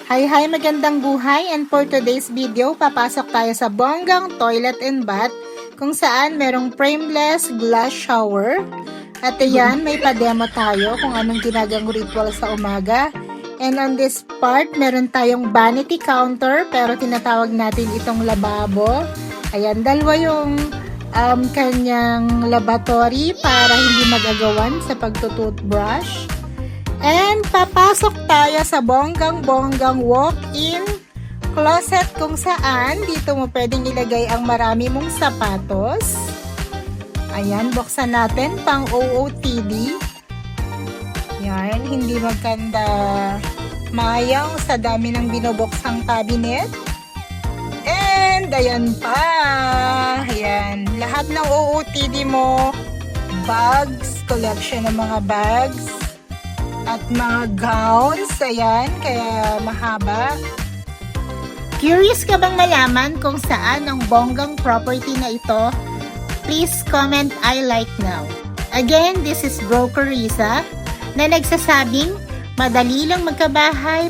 Hi, magandang buhay, and for today's video, papasok tayo sa bonggang toilet and bath kung saan merong frameless glass shower. At ayan, may pa-demo tayo kung anong ginagaang ritual sa umaga. And on this part, meron tayong vanity counter pero tinatawag natin itong lababo. Ayan, dalawa yung kanyang lavatory para hindi magagawan sa pagtutoothbrush. And papasok tayo sa bonggang-bonggang walk-in closet kung saan dito mo pwedeng ilagay ang marami mong sapatos. Ayan, buksan natin pang OOTD. Yan, hindi maganda mayang sa dami ng binubuksang cabinet. And ayan pa. Ayan, lahat ng OOTD mo, bags, collection ng mga bags. At mga gowns, ayan, kaya mahaba. Curious ka bang malaman kung saan ang bonggang property na ito? Please comment I like now. Again, this is Broker Riza na nagsasabing madali lang magkabahay